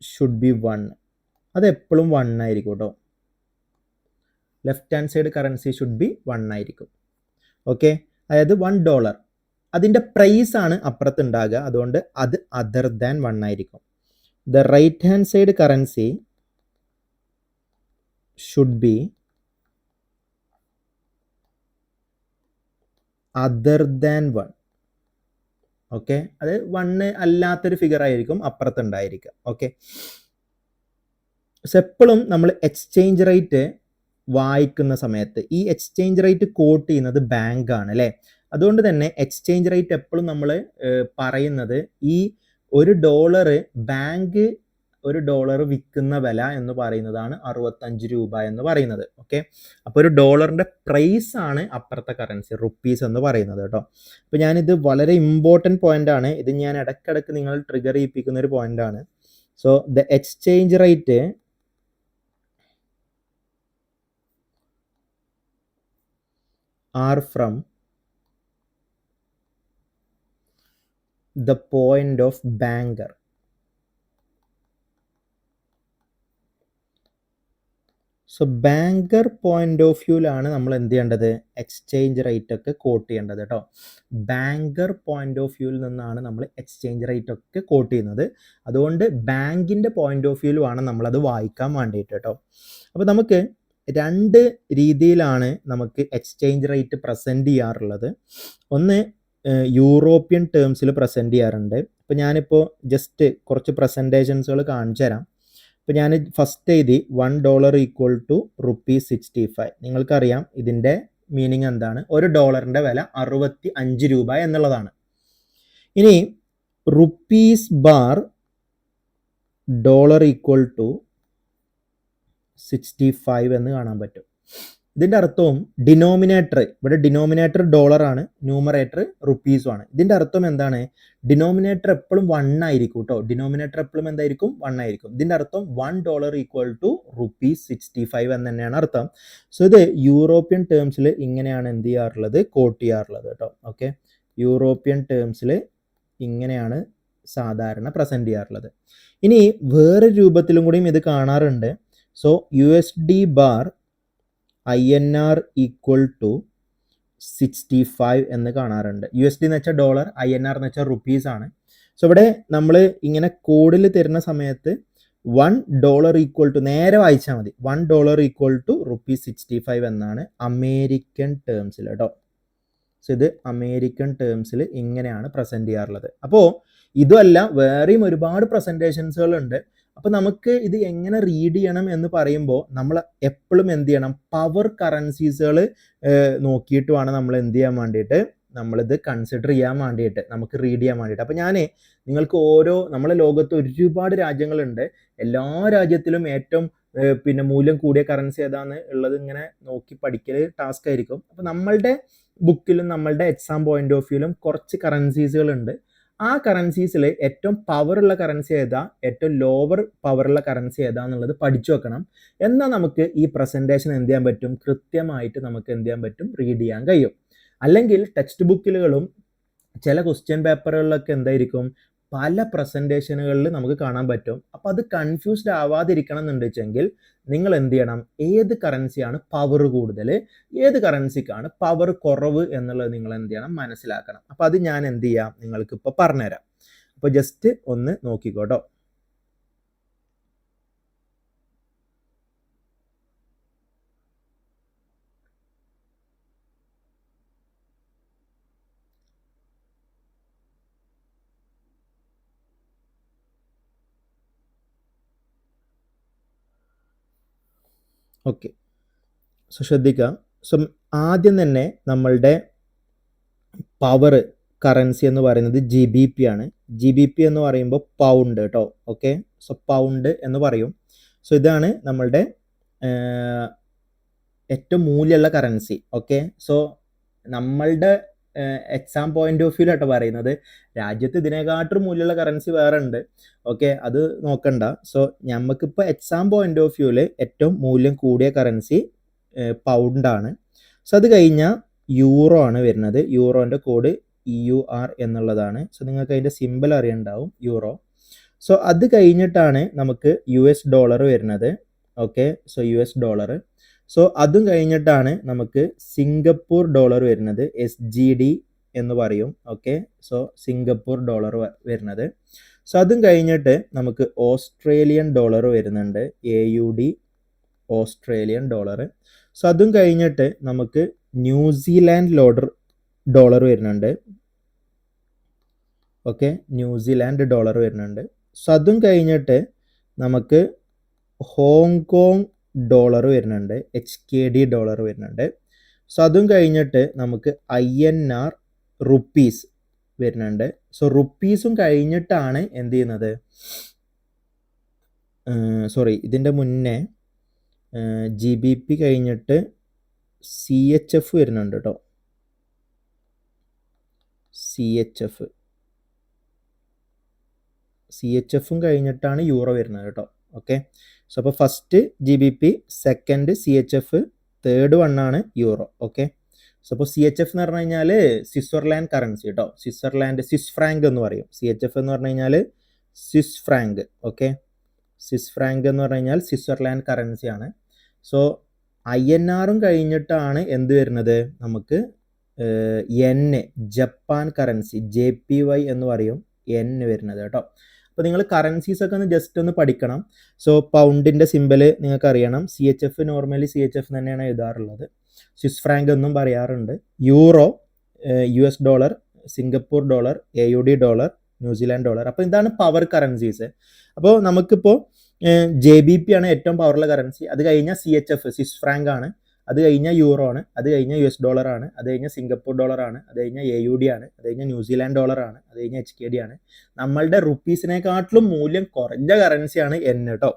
should be 1. അത് എപ്പോഴും 1 ആയിരിക്കും കേട്ടോ. Left hand side currency should be 1 ആയിരിക്കും. ഓക്കെ, അതായത് $1 അതിൻ്റെ പ്രൈസ് ആണ് അപ്പുറത്ത് ഉണ്ടാകുക, അതുകൊണ്ട് അത് അതർ ദാൻ 1 ആയിരിക്കും. The right hand side currency should be other than 1. Okay, അത് 1 അല്ലാത്തൊരു ഫിഗർ ആയിരിക്കും അപ്പുറത്തുണ്ടായിരിക്കുക. ഓക്കെ, സോ എപ്പോഴും നമ്മൾ എക്സ്ചേഞ്ച് റേറ്റ് വായിക്കുന്ന സമയത്ത് ഈ എക്സ്ചേഞ്ച് റേറ്റ് കോട്ട് ചെയ്യുന്നത് ബാങ്ക് ആണ് അല്ലേ. അതുകൊണ്ട് തന്നെ എക്സ്ചേഞ്ച് റേറ്റ് എപ്പോഴും നമ്മൾ പറയുന്നത് ഈ $1 ബാങ്ക് $1 വിൽക്കുന്ന വില എന്ന് പറയുന്നതാണ് 65 രൂപ എന്ന് പറയുന്നത്. ഓക്കെ, അപ്പോൾ ഒരു ഡോളറിൻ്റെ പ്രൈസ് ആണ് അപ്പുറത്തെ കറൻസി റുപ്പീസ് എന്ന് പറയുന്നത് കേട്ടോ. അപ്പോൾ ഞാനിത് വളരെ ഇമ്പോർട്ടൻറ്റ് പോയിന്റ് ആണ്, ഇത് ഞാൻ ഇടയ്ക്കിടയ്ക്ക് നിങ്ങൾ ട്രിഗർ ചെയ്യിപ്പിക്കുന്ന ഒരു പോയിന്റ് ആണ്. So the exchange rate are from the point of banker. So banker point of വ്യൂവിലാണ് നമ്മൾ എന്ത് ചെയ്യേണ്ടത്, എക്സ്ചേഞ്ച് റേറ്റ് ഒക്കെ കോട്ട് ചെയ്യേണ്ടത് കേട്ടോ. ബാങ്കർ പോയിന്റ് ഓഫ് വ്യൂവിൽ നിന്നാണ് നമ്മൾ എക്സ്ചേഞ്ച് റേറ്റ് ഒക്കെ കോട്ട് ചെയ്യുന്നത്. അതുകൊണ്ട് ബാങ്കിൻ്റെ പോയിന്റ് ഓഫ് വ്യൂവിൽ വേണം നമ്മളത് വായിക്കാൻ വേണ്ടിയിട്ട് കേട്ടോ. അപ്പോൾ നമുക്ക് 2 രീതിയിലാണ് നമുക്ക് എക്സ്ചേഞ്ച് റേറ്റ് പ്രസൻറ്റ് ചെയ്യാറുള്ളത്. ഒന്ന് യൂറോപ്യൻ ടേംസിൽ പ്രസൻറ്റ് ചെയ്യാറുണ്ട്. ഇപ്പോൾ ഞാനിപ്പോൾ ജസ്റ്റ് കുറച്ച് പ്രസൻറ്റേഷൻസുകൾ കാണിച്ചു തരാം. ഇപ്പോൾ ഞാൻ ഫസ്റ്റ് എഴുതി $1 ഈക്വൽ ടു ₹65. നിങ്ങൾക്കറിയാം ഇതിൻ്റെ മീനിങ് എന്താണ്, ഒരു ഡോളറിൻ്റെ വില 65 രൂപ എന്നുള്ളതാണ്. ഇനി $$ ഈക്വൽ ടു 65 എന്ന് കാണാൻ പറ്റും. ഇതിൻ്റെ അർത്ഥവും ഡിനോമിനേറ്റർ, ഇവിടെ ഡിനോമിനേറ്റർ ഡോളറാണ്, ന്യൂമറേറ്റർ റുപ്പീസും ആണ്. ഇതിൻ്റെ അർത്ഥം എന്താണ്, ഡിനോമിനേറ്റർ എപ്പോഴും 1 ആയിരിക്കും കേട്ടോ. ഡിനോമിനേറ്റർ എപ്പോഴും എന്തായിരിക്കും, 1 ആയിരിക്കും. ഇതിൻ്റെ അർത്ഥം $1 ഈക്വൽ ടു ₹65 എന്ന് തന്നെയാണ് അർത്ഥം. സോ ഇത് യൂറോപ്യൻ ടേംസിൽ ഇങ്ങനെയാണ് എന്ത് ചെയ്യാറുള്ളത്, കോട്ട് ചെയ്യാറുള്ളത് കേട്ടോ. ഓക്കെ, യൂറോപ്യൻ ടേംസിൽ ഇങ്ങനെയാണ് സാധാരണ പ്രസൻറ്റ് ചെയ്യാറുള്ളത്. ഇനി വേറെ രൂപത്തിലും കൂടിയും ഇത് കാണാറുണ്ട്. So USD bar INR equal to 65 എന്ന് കാണാറുണ്ട്. USD എന്ന് വെച്ചാൽ ഡോളർ, INR എന്ന് വെച്ചാൽ റുപ്പീസ് ആണ്. സോ ഇവിടെ നമ്മൾ ഇങ്ങനെ കോഡിൽ തരുന്ന സമയത്ത് $1 ഈക്വൽ ടു, നേരെ വായിച്ചാൽ മതി, $1 ഈക്വൽ ടു ₹65 എന്നാണ് അമേരിക്കൻ ടേംസിൽ കേട്ടോ. സോ ഇത് അമേരിക്കൻ ടേംസിൽ ഇങ്ങനെയാണ് പ്രസൻറ്റ് ചെയ്യാറുള്ളത്. അപ്പോൾ ഇതുമല്ല, വേറെയും ഒരുപാട് പ്രസൻറ്റേഷൻസുകളുണ്ട്. അപ്പോൾ നമുക്ക് ഇത് എങ്ങനെ റീഡ് ചെയ്യണം എന്ന് പറയുമ്പോൾ നമ്മൾ എപ്പോഴും എന്ത് ചെയ്യണം, പവർ കറൻസീസുകൾ നോക്കിയിട്ട് വേണം നമ്മൾ എന്ത് ചെയ്യാൻ വേണ്ടിയിട്ട്, നമ്മളിത് കൺസിഡർ ചെയ്യാൻ വേണ്ടിയിട്ട്, നമുക്ക് റീഡ് ചെയ്യാൻ വേണ്ടിയിട്ട്. അപ്പോൾ ഞാൻ നിങ്ങൾക്ക് നമ്മളെ ലോകത്ത് ഒരുപാട് രാജ്യങ്ങളുണ്ട്, എല്ലാ രാജ്യത്തിലും ഏറ്റവും പിന്നെ മൂല്യം കൂടിയ കറൻസി ഏതാന്ന് ഉള്ളത് ഇങ്ങനെ നോക്കി പഠിക്കൽ ടാസ്ക് ആയിരിക്കും. അപ്പോൾ നമ്മളുടെ ബുക്കിലും നമ്മളുടെ എക്സാം പോയിന്റ് ഓഫ് വ്യൂലും കുറച്ച് കറൻസീസുകളുണ്ട്. ആ കറൻസീസിൽ ഏറ്റവും പവറുള്ള കറൻസി ഏതാ, ഏറ്റവും ലോവർ പവറുള്ള കറൻസി ഏതാന്നുള്ളത് പഠിച്ചു വെക്കണം. എന്നാൽ നമുക്ക് ഈ പ്രസൻറ്റേഷൻ എന്ത് ചെയ്യാൻ പറ്റും, കൃത്യമായിട്ട് നമുക്ക് എന്ത് ചെയ്യാൻ പറ്റും, റീഡ് ചെയ്യാൻ കഴിയും. അല്ലെങ്കിൽ ടെക്സ്റ്റ് ബുക്കിലുകളും ചില ക്വസ്റ്റ്യൻ പേപ്പറുകളിലൊക്കെ എന്തായിരിക്കും, പല പ്രസൻറ്റേഷനുകളിൽ നമുക്ക് കാണാൻ പറ്റും. അപ്പോൾ അത് കൺഫ്യൂസ്ഡ് ആവാതിരിക്കണം എന്നുണ്ടെങ്കിൽ നിങ്ങൾ എന്ത് ചെയ്യണം, ഏത് കറൻസിയാണ് പവർ കൂടുതൽ, ഏത് കറൻസിക്കാണ് പവർ കുറവ് എന്നുള്ളത് നിങ്ങൾ എന്ത് ചെയ്യണം, മനസ്സിലാക്കണം. അപ്പോൾ അത് ഞാൻ എന്ത് ചെയ്യാം, നിങ്ങൾക്ക് ഇപ്പോൾ പറഞ്ഞുതരാം. അപ്പോൾ ജസ്റ്റ് ഒന്ന് നോക്കിക്കോട്ടോ. ഓക്കെ, സോ ശ്രദ്ധിക്കുക. സോ ആദ്യം തന്നെ നമ്മളുടെ പവർ കറൻസി എന്ന് പറയുന്നത് GBP ആണ്. GBP എന്ന് പറയുമ്പോൾ പൗണ്ട് കേട്ടോ. ഓക്കെ, സോ പൗണ്ട് എന്ന് പറയും. സോ ഇതാണ് നമ്മളുടെ ഏറ്റവും മൂല്യമുള്ള കറൻസി. ഓക്കെ, സോ നമ്മളുടെ എക്സാം പോയിന്റ് ഓഫ് വ്യൂ ആട്ടോ പറയുന്നത്. രാജ്യത്ത് ഇതിനെക്കാട്ടും മൂല്യമുള്ള കറൻസി വേറെ ഉണ്ട്. ഓക്കെ, അത് നോക്കണ്ട. സോ നമുക്കിപ്പോൾ എക്സാം പോയിന്റ് ഓഫ് വ്യൂവിൽ ഏറ്റവും മൂല്യം കൂടിയ കറൻസി പൗണ്ടാണ്. സോ അത് കഴിഞ്ഞാൽ യൂറോ ആണ് വരുന്നത്. യൂറോൻ്റെ കോഡ് EUR എന്നുള്ളതാണ്. സോ നിങ്ങൾക്ക് അതിൻ്റെ സിമ്പിൾ അറിയണ്ടാവും, യൂറോ. സോ അത് കഴിഞ്ഞിട്ടാണ് നമുക്ക് US ഡോളർ വരുന്നത്. Okay, so US dollar. So അതും കഴിഞ്ഞിട്ടാണ് നമുക്ക് സിംഗപ്പൂർ ഡോളർ വരുന്നത്, SGD എന്ന് പറയും. ഓക്കെ, സോ സിംഗപ്പൂർ ഡോളർ വരുന്നത്. സോ അതും കഴിഞ്ഞിട്ട് നമുക്ക് ഓസ്ട്രേലിയൻ ഡോളർ വരുന്നുണ്ട്, AUD, ഓസ്ട്രേലിയൻ ഡോളർ. സോ അതും കഴിഞ്ഞിട്ട് നമുക്ക് ന്യൂസിലാൻഡ് ഡോളർ വരുന്നുണ്ട്. ഓക്കെ, ന്യൂസിലാൻഡ് ഡോളർ വരുന്നുണ്ട്. സോ അതും കഴിഞ്ഞിട്ട് നമുക്ക് ഹോങ്കോങ് ഡോളർ വരുന്നുണ്ട്, HKD ഡോളർ വരുന്നുണ്ട്. സോ അതും കഴിഞ്ഞിട്ട് നമുക്ക് INR റുപ്പീസ് വരുന്നുണ്ട്. സോ റുപ്പീസും കഴിഞ്ഞിട്ടാണ് എന്ത് ചെയ്യുന്നത്, സോറി, ഇതിൻ്റെ മുന്നേ GBP കഴിഞ്ഞിട്ട് CHF വരുന്നുണ്ട് കേട്ടോ. CHFും കഴിഞ്ഞിട്ടാണ് യൂറോ വരുന്നത് കേട്ടോ. ഓക്കെ, സോ അപ്പോൾ first GBP, second CHF, third വണ്ണാണ് യൂറോ. ഓക്കെ, സോ അപ്പോൾ CHF എന്ന് പറഞ്ഞു കഴിഞ്ഞാൽ സ്വിറ്റ്സർലാൻഡ് കറൻസി കേട്ടോ. സ്വിസ് ഫ്രാങ്ക് എന്ന് പറയും. CHF എന്ന് പറഞ്ഞു കഴിഞ്ഞാൽ Swiss franc. Okay, Swiss franc എന്ന് പറഞ്ഞു കഴിഞ്ഞാൽ സ്വിറ്റ്സർലാൻഡ് കറൻസിയാണ്. സോ INRും കഴിഞ്ഞിട്ടാണ് എന്ത് വരുന്നത്, നമുക്ക് yen, ജപ്പാൻ കറൻസി, JPY എന്ന് പറയും, yen വരുന്നത് കേട്ടോ. അപ്പോൾ നിങ്ങൾ കറൻസീസ് ഒക്കെ ഒന്ന് ജസ്റ്റ് ഒന്ന് പഠിക്കണം. സോ പൗണ്ടിൻ്റെ സിമ്പിൾ നിങ്ങൾക്ക് അറിയണം. CHF നോർമലി CHF തന്നെയാണ് എഴുതാറുള്ളത്. സ്വിസ് ഫ്രാങ്ക് എന്നും പറയാറുണ്ട്. Euro, US dollar, Singapore dollar, AUD dollar, New Zealand dollar. അപ്പോൾ ഇതാണ് പവർ കറൻസീസ്. അപ്പോൾ നമുക്കിപ്പോൾ JBP ആണ് ഏറ്റവും പവറുള്ള കറൻസി. അത് കഴിഞ്ഞാൽ CHF, സ്വിസ് ഫ്രാങ്ക് ആണ്. അത് കഴിഞ്ഞാൽ യൂറോ ആണ്. അത് കഴിഞ്ഞാൽ US ഡോളർ ആണ്. അത് കഴിഞ്ഞാൽ സിംഗപ്പൂർ ഡോളർ ആണ്. അത് കഴിഞ്ഞാൽ AUD ആണ്. അത് കഴിഞ്ഞാൽ ന്യൂസിലാൻഡ് ഡോളർ ആണ്. അത് കഴിഞ്ഞാൽ HKD ആണ്. നമ്മളുടെ റുപ്പീസിനെക്കാട്ടിലും മൂല്യം കുറഞ്ഞ കറൻസിയാണ് yen കേട്ടോ.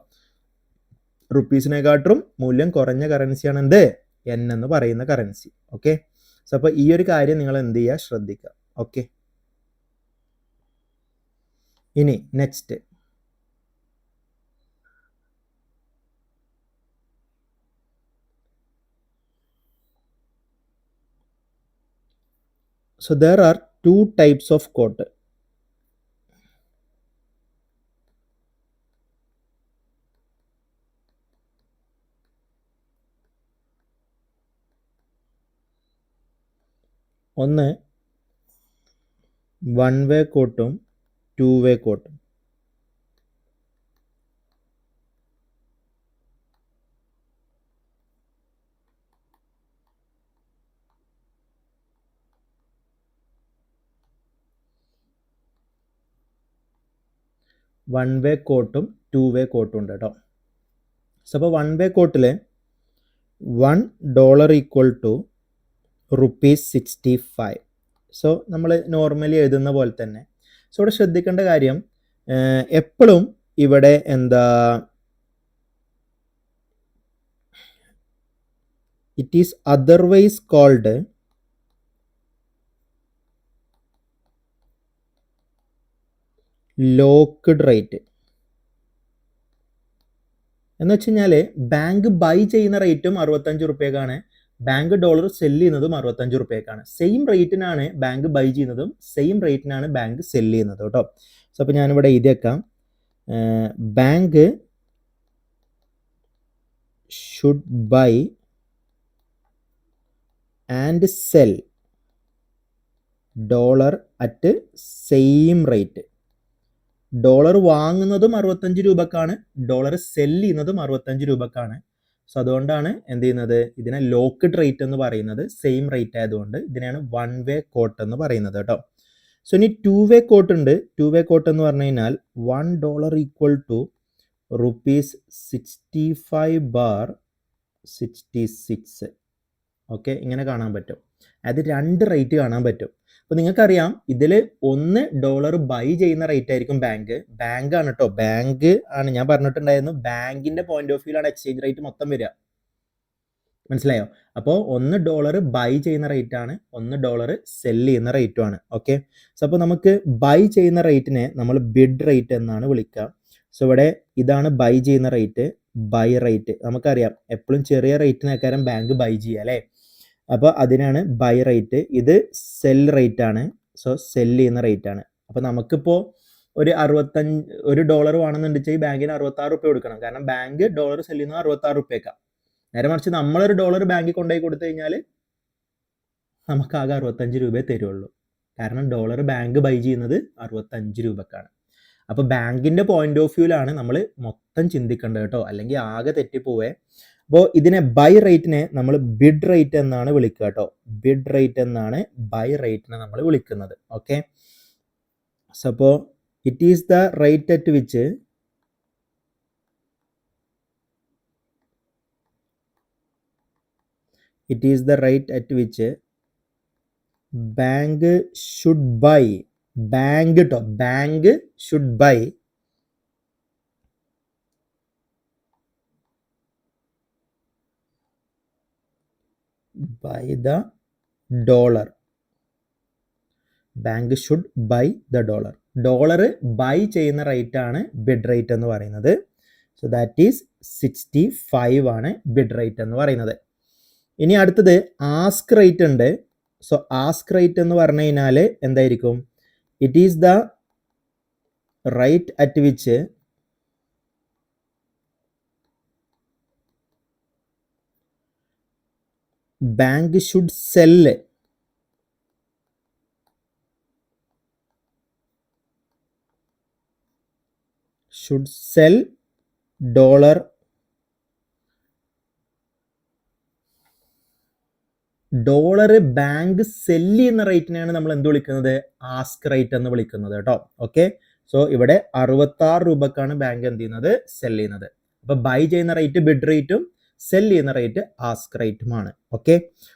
റുപ്പീസിനെക്കാട്ടും മൂല്യം കുറഞ്ഞ കറൻസിയാണ് എന്ത്, yen എന്ന് പറയുന്ന കറൻസി. ഓക്കെ, സോ അപ്പോൾ ഈ ഒരു കാര്യം നിങ്ങൾ എന്ത് ചെയ്യുക, ശ്രദ്ധിക്കുക. ഓക്കെ, ഇനി next, so there are two types of quote. ഒന്ന് വൺ വേ കോട്ടും ടു വേ കോട്ടും. വൺ വേ കോട്ടും ടു വേ കോട്ടും ഉണ്ട് കേട്ടോ. സോ അപ്പോൾ വൺ വേ കോട്ടിൽ $1 ഈക്വൽ ടു ₹65. സോ നമ്മൾ നോർമലി എഴുതുന്ന പോലെ തന്നെ. സോ ഇവിടെ ശ്രദ്ധിക്കേണ്ട കാര്യം, എപ്പോഴും ഇവിടെ എന്താ, it is otherwise called locked rate. എന്ന് വെച്ച് കഴിഞ്ഞാൽ ബാങ്ക് ബൈ ചെയ്യുന്ന റേറ്റും 65 റുപ്യക്കാണ്, ബാങ്ക് ഡോളർ സെല് ചെയ്യുന്നതും 65 റുപ്യക്കാണ്. സെയിം റേറ്റിനാണ് ബാങ്ക് ബൈ ചെയ്യുന്നതും സെയിം റേറ്റിനാണ് ബാങ്ക് സെല് ചെയ്യുന്നത് കേട്ടോ. സോ അപ്പോൾ ഞാനിവിടെ എഴുതിയേക്കാം, bank should buy and sell dollar at same rate. Dollar വാങ്ങുന്നതും 65 രൂപക്കാണ്, ഡോളർ സെല് ചെയ്യുന്നതും 65 രൂപക്കാണ്. സോ അതുകൊണ്ടാണ് എന്ത് ചെയ്യുന്നത്, ഇതിനെ ലോക്ക്ഡ് റേറ്റ് എന്ന് പറയുന്നത്. സെയിം റേറ്റ് ആയതുകൊണ്ട് ഇതിനാണ് വൺ വേ കോട്ട് എന്ന് പറയുന്നത് കേട്ടോ. സോ ഇനി ടു വേ കോട്ട് ഉണ്ട്. ടു വേ കോട്ട് എന്ന് പറഞ്ഞു കഴിഞ്ഞാൽ $1 ഈക്വൽ ടു ₹65/66. ഓക്കെ, ഇങ്ങനെ കാണാൻ പറ്റും. അത് രണ്ട് റേറ്റ് കാണാൻ പറ്റും. അപ്പോൾ നിങ്ങൾക്കറിയാം, ഇതിൽ ഒന്ന് ഡോളർ ബൈ ചെയ്യുന്ന റേറ്റ് ആയിരിക്കും ബാങ്ക് ആണ് കേട്ടോ, ബാങ്ക് ആണ്. ഞാൻ പറഞ്ഞിട്ടുണ്ടായിരുന്നു, ബാങ്കിന്റെ പോയിന്റ് ഓഫ് വ്യൂലാണ് എക്സ്ചേഞ്ച് റേറ്റ് മൊത്തം വരിക. മനസ്സിലായോ? അപ്പോൾ ഒന്ന് ഡോളർ ബൈ ചെയ്യുന്ന റേറ്റ് ആണ്, ഒന്ന് ഡോളർ സെല് ചെയ്യുന്ന റേറ്റും ആണ്. ഓക്കെ, സോ അപ്പോൾ നമുക്ക് ബൈ ചെയ്യുന്ന റേറ്റിനെ നമ്മൾ ബിഡ് റേറ്റ് എന്നാണ് വിളിക്കുക. സോ ഇവിടെ ഇതാണ് ബൈ ചെയ്യുന്ന റേറ്റ്, ബൈ റേറ്റ്. നമുക്കറിയാം എപ്പോഴും ചെറിയ റേറ്റിനേക്കാരം ബാങ്ക് ബൈ ചെയ്യുക അല്ലേ. അപ്പോൾ അതിനാണ് ബൈ റേറ്റ്. ഇത് സെൽ റേറ്റ് ആണ്, സോ സെല് ചെയ്യുന്ന റേറ്റ് ആണ്. അപ്പോൾ നമുക്കിപ്പോൾ ഒരു $65 വേണമെന്നുണ്ടെങ്കിൽ ബാങ്കിന് 66 റുപ്യ കൊടുക്കണം, കാരണം ബാങ്ക് ഡോളർ സെല് ചെയ്യുന്നത് 66 റുപ്യക്കാണ്. നേരെ മറിച്ച് നമ്മളൊരു ഡോളർ ബാങ്കിൽ കൊണ്ടുപോയി കൊടുത്തു കഴിഞ്ഞാൽ നമുക്ക് ആകെ 65 രൂപയെ തരുള്ളൂ, കാരണം ഡോളർ ബാങ്ക് ബൈ ചെയ്യുന്നത് 65 രൂപക്കാണ്. അപ്പോൾ ബാങ്കിന്റെ പോയിന്റ് ഓഫ് വ്യൂലാണ് നമ്മൾ മൊത്തം ചിന്തിക്കേണ്ടത് കേട്ടോ, അല്ലെങ്കിൽ ആകെ തെറ്റിപ്പോവേ. അപ്പോൾ ഇതിനെ ബൈ റേറ്റിനെ നമ്മൾ ബിഡ് റേറ്റ് എന്നാണ് വിളിക്കുക കേട്ടോ. ബിഡ് റേറ്റ് എന്നാണ് ബൈ റേറ്റിനെ നമ്മൾ വിളിക്കുന്നത്. ഓക്കെ, സോ അപ്പോൾ it is the rate at which bank should buy, bank കേട്ടോ, bank should buy the dollar. Bank should buy the dollar. Dollar buy ചെയ്യുന്ന റേറ്റ് ആണ് ബിഡ് റേറ്റ് എന്ന് പറയുന്നത്. സോ ദാറ്റ് ഈസ് 65 ആണ് ബിഡ് റേറ്റ് എന്ന് പറയുന്നത്. ഇനി അടുത്തത് ആസ്ക് റേറ്റ് ഉണ്ട്. സോ ആസ്ക് റേറ്റ് എന്ന് പറഞ്ഞു കഴിഞ്ഞാൽ എന്തായിരിക്കും, it is the rate at which bank should sell dollar bank sell ചെയ്യുന്ന റേറ്റിനെയാണ് നമ്മൾ എന്ത് വിളിക്കുന്നത്, ആസ്ക് റേറ്റ് എന്ന് വിളിക്കുന്നത് കേട്ടോ. ഓക്കെ, സോ ഇവിടെ 66 രൂപക്കാണ് ബാങ്ക് എന്ത് ചെയ്യുന്നത്, സെല് ചെയ്യുന്നത്. അപ്പൊ ബൈ ചെയ്യുന്ന റേറ്റ് ബിഡ് റേറ്റും സെല് ചെയ്യുന്ന റേറ്റ് ആസ്ക് റേറ്റുമാണ്. ഓക്കെ,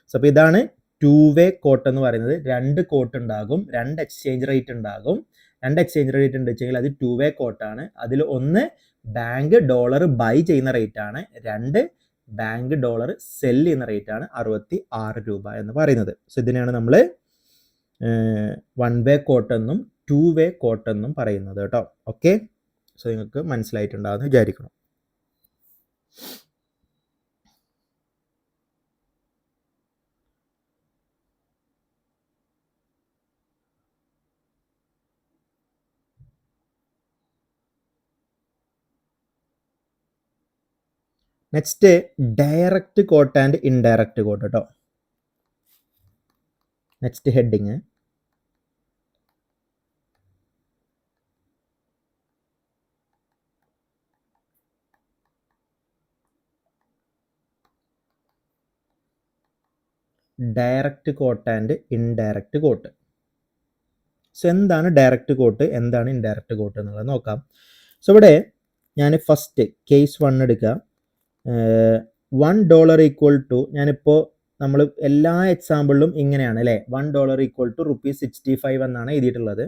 സോ അപ്പോൾ ഇതാണ് ടു വേ കോട്ട് എന്ന് പറയുന്നത്. രണ്ട് കോട്ട് ഉണ്ടാകും, രണ്ട് എക്സ്ചേഞ്ച് റേറ്റ് ഉണ്ടാകും. രണ്ട് എക്സ്ചേഞ്ച് റേറ്റ് ഉണ്ട് വെച്ചെങ്കിൽ അത് ടു വേ കോട്ടാണ്. അതിൽ ഒന്ന് ബാങ്ക് ഡോളർ ബൈ ചെയ്യുന്ന റേറ്റ് ആണ്, രണ്ട് ബാങ്ക് ഡോളർ സെല് ചെയ്യുന്ന റേറ്റ് ആണ് 66 രൂപ എന്ന് പറയുന്നത്. സോ ഇതിനെയാണ് നമ്മൾ വൺ വേ കോട്ട് എന്നും ടു വേ കോട്ട് എന്നും പറയുന്നത് കേട്ടോ. ഓക്കെ, സോ നിങ്ങൾക്ക് മനസ്സിലായിട്ടുണ്ടാകുമെന്ന് വിചാരിക്കണം. Next direct quote and indirect quote കേട്ടോ. Next heading direct quote and indirect quote. So എന്താണ് ഡയറക്റ്റ് കോട്ട്, എന്താണ് ഇൻഡയറക്റ്റ് കോട്ട് എന്നുള്ളത് നോക്കാം. സോ ഇവിടെ ഞാൻ ഫസ്റ്റ് കേസ് 1 എടുക്കുക. $1 ഈക്വൽ ടു, ഞാനിപ്പോൾ നമ്മൾ എല്ലാ എക്സാമ്പിളിലും ഇങ്ങനെയാണ് അല്ലേ, $1 ഈക്വൽ ടു ₹65 എന്നാണ് എഴുതിയിട്ടുള്ളത്.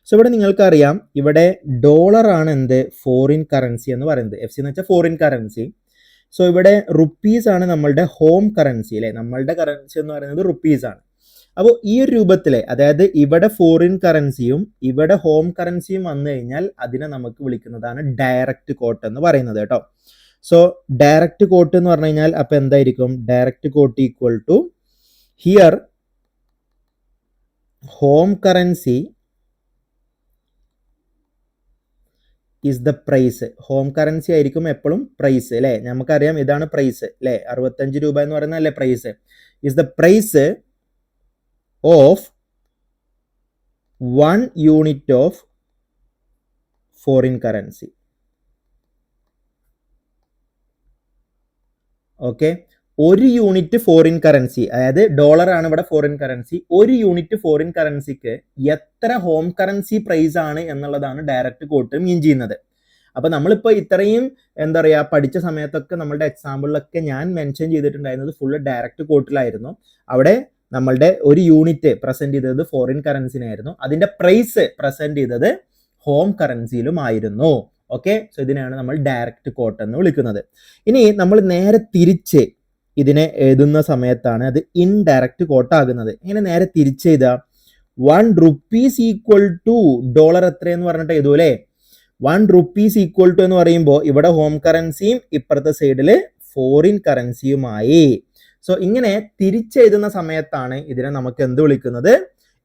സോ ഇവിടെ നിങ്ങൾക്കറിയാം, ഇവിടെ ഡോളറാണ് എന്ത്, ഫോറിൻ കറൻസി എന്ന് പറയുന്നത്. എഫ് സി എന്ന് വെച്ചാൽ ഫോറിൻ കറൻസി. സോ ഇവിടെ റുപ്പീസ് ആണ് നമ്മളുടെ ഹോം കറൻസി അല്ലേ, നമ്മളുടെ കറൻസി എന്ന് പറയുന്നത് റുപ്പീസ് ആണ്. അപ്പോൾ ഈ ഒരു രൂപത്തിൽ, അതായത് ഇവിടെ ഫോറിൻ കറൻസിയും ഇവിടെ ഹോം കറൻസിയും വന്നു കഴിഞ്ഞാൽ അതിനെ നമുക്ക് വിളിക്കുന്നതാണ് ഡയറക്റ്റ് കോട്ട് എന്ന് പറയുന്നത് കേട്ടോ. സോ ഡയറക്റ്റ് കോട്ട് എന്ന് പറഞ്ഞു കഴിഞ്ഞാൽ അപ്പോൾ എന്തായിരിക്കും, direct quote equal to here home currency is the price. Home currency ആയിരിക്കും എപ്പോഴും പ്രൈസ് അല്ലേ, നമുക്കറിയാം ഇതാണ് പ്രൈസ് അല്ലേ, 65 രൂപ എന്ന് പറയുന്നത് അല്ലേ price. Is the price of 1 unit of foreign currency. Okay, ഒരു യൂണിറ്റ് ഫോറിൻ കറൻസി, അതായത് ഡോളർ ആണ് ഇവിടെ ഫോറിൻ കറൻസി, ഒരു യൂണിറ്റ് ഫോറിൻ കറൻസിക്ക് എത്ര ഹോം കറൻസി പ്രൈസ് ആണ് എന്നുള്ളതാണ് ഡയറക്റ്റ് കോട്ട് മീൻ ചെയ്യുന്നത്. അപ്പൊ നമ്മളിപ്പോൾ ഇത്രയും എന്താ പറയുക പഠിച്ച സമയത്തൊക്കെ നമ്മളുടെ എക്സാമ്പിളിലൊക്കെ ഞാൻ മെൻഷൻ ചെയ്തിട്ടുണ്ടായിരുന്നത് ഫുള്ള് ഡയറക്റ്റ് കോട്ടിലായിരുന്നു. അവിടെ നമ്മളുടെ ഒരു യൂണിറ്റ് പ്രസന്റ് ചെയ്തത് ഫോറിൻ കറൻസിനായിരുന്നു, അതിന്റെ പ്രൈസ് പ്രസന്റ് ചെയ്തത് ഹോം കറൻസിയിലുമായിരുന്നു. ഓക്കെ, സോ ഇതിനാണ് നമ്മൾ ഡയറക്റ്റ് കോട്ട് എന്ന് വിളിക്കുന്നത്. ഇനി നമ്മൾ നേരെ തിരിച്ച് ഇതിനെ എഴുതുന്ന സമയത്താണ് അത് ഇൻഡയറക്റ്റ് കോട്ട് ആകുന്നത്. ഇങ്ങനെ നേരെ തിരിച്ച് എഴുതുക, ₹1 ഈക്വൽ ടു ഡോളർ എത്രയെന്ന് പറഞ്ഞിട്ട് എഴുതൂ അല്ലേ. ₹1 ഈക്വൽ ടു എന്ന് പറയുമ്പോൾ ഇവിടെ ഹോം കറൻസിയും ഇപ്പുറത്തെ സൈഡിൽ ഫോറിൻ കറൻസിയുമായി. സോ ഇങ്ങനെ തിരിച്ചെഴുതുന്ന സമയത്താണ് ഇതിനെ നമുക്ക് എന്ത് വിളിക്കുന്നത്,